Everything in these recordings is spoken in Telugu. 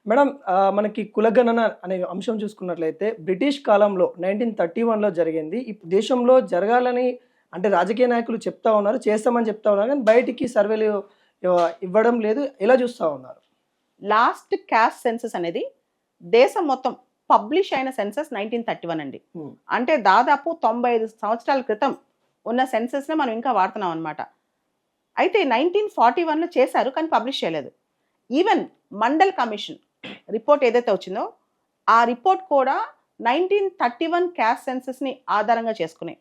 మేడం మనకి కులగణన అనే అంశం చూసుకున్నట్లయితే బ్రిటిష్ కాలంలో 1931లో జరిగింది. దేశంలో జరగాలని అంటే రాజకీయ నాయకులు చెప్తా ఉన్నారు, చేస్తామని చెప్తా ఉన్నారు. కానీ బయటికి సర్వేలు ఇవ్వడం లేదు. ఎలా చూస్తా ఉన్నారు? లాస్ట్ క్యాస్ట్ సెన్సస్ అనేది దేశం మొత్తం పబ్లిష్ అయిన సెన్సస్ 1931 అండి. అంటే దాదాపు 95 సంవత్సరాల క్రితం ఉన్న సెన్సస్నే మనం ఇంకా వాడుతున్నాం అనమాట. అయితే 1941లో చేశారు, కానీ పబ్లిష్ చేయలేదు. ఈవెన్ మండల్ కమిషన్ రిపోర్ట్ ఏదైతే వచ్చిందో ఆ రిపోర్ట్ కూడా 1931 క్యాస్ట్ సెన్సస్ని ఆధారంగా చేసుకుని,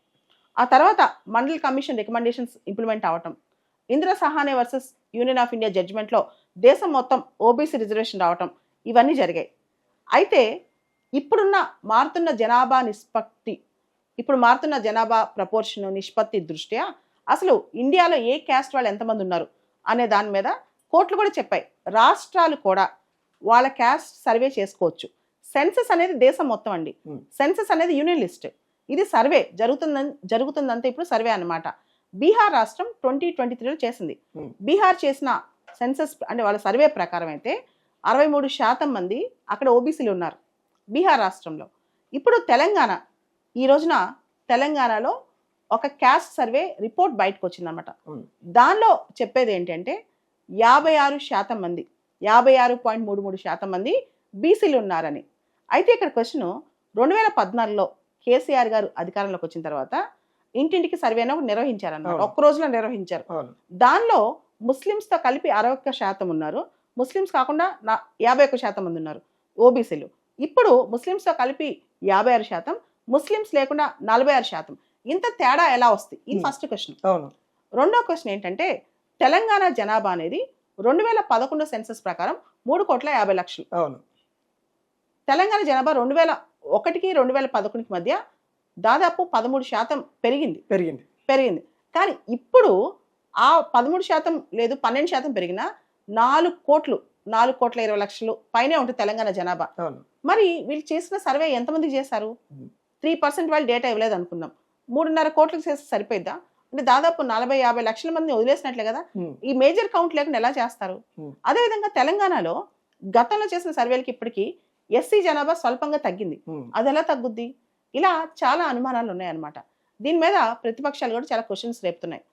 ఆ తర్వాత మండల్ కమిషన్ రికమెండేషన్స్ ఇంప్లిమెంట్ అవటం, Indira Sawhney versus union of India జడ్జిమెంట్లో దేశం మొత్తం ఓబీసీ రిజర్వేషన్ రావటం, ఇవన్నీ జరిగాయి. అయితే మారుతున్న జనాభా ప్రపోర్షన్ నిష్పత్తి దృష్ట్యా అసలు ఇండియాలో ఏ క్యాస్ట్ వాళ్ళు ఎంతమంది ఉన్నారు అనే దాని మీద కోర్టులు కూడా చెప్పాయి. రాష్ట్రాలు కూడా వాళ్ళ క్యాస్ట్ సర్వే చేసుకోవచ్చు. సెన్సస్ అనేది దేశం మొత్తం అండి. సెన్సస్ అనేది యూనియన్ లిస్ట్. ఇది సర్వే జరుగుతుందంటే ఇప్పుడు సర్వే అన్నమాట. బీహార్ రాష్ట్రం 2023లో చేసింది. బీహార్ చేసిన సెన్సస్ అంటే వాళ్ళ సర్వే ప్రకారం అయితే 63% మంది అక్కడ ఓబీసీలు ఉన్నారు బీహార్ రాష్ట్రంలో. ఇప్పుడు ఈ రోజున తెలంగాణలో ఒక క్యాస్ట్ సర్వే రిపోర్ట్ బయటకు వచ్చిందనమాట. దానిలో చెప్పేది ఏంటంటే 56% మంది 56.33% మంది బీసీలు ఉన్నారని. అయితే ఇక్కడ క్వశ్చన్ 2014లో కేసీఆర్ గారు అధికారంలోకి వచ్చిన తర్వాత ఇంటింటికి సర్వే ఒకటి నిర్వహించారన్నమాట. ఒక్క రోజులో నిర్వహించారు. దానిలో ముస్లిమ్స్తో కలిపి 61% ఉన్నారు, ముస్లిమ్స్ కాకుండా 51% మంది ఉన్నారు ఓబీసీలు. ఇప్పుడు ముస్లిమ్స్తో కలిపి 56%, ముస్లిమ్స్ లేకుండా 46%. ఇంత తేడా ఎలా వస్తుంది? ఇది ఫస్ట్ క్వశ్చన్. రెండో క్వశ్చన్ ఏంటంటే తెలంగాణ జనాభా అనేది 2011 సెన్సస్ ప్రకారం 3,50,00,000. తెలంగాణ జనాభా 2001కి 2011కి మధ్య దాదాపు 13% పెరిగింది. కానీ ఇప్పుడు ఆ 13% లేదు 12% పెరిగినా 4,20,00,000 పైనే ఉంటుంది తెలంగాణ జనాభా. మరి వీళ్ళు చేసిన సర్వే ఎంతమంది చేశారు? 3% వాళ్ళు డేటా ఇవ్వలేదు అనుకుందాం. 3.5 కోట్లకు చేస్తే సరిపోయిద్దా? అంటే దాదాపు 40-50 లక్షల మంది వదిలేసినట్లే కదా. ఈ మేజర్ కౌంట్ లేకుండా ఎలా చేస్తారు? అదేవిధంగా తెలంగాణలో గతంలో చేసిన సర్వేలకి ఇప్పటికీ ఎస్సీ జనాభా స్వల్పంగా తగ్గింది. అది ఎలా తగ్గుద్ది? ఇలా చాలా అనుమానాలు ఉన్నాయన్నమాట. దీని మీద ప్రతిపక్షాలు కూడా చాలా క్వశ్చన్స్ రేపుతున్నాయి.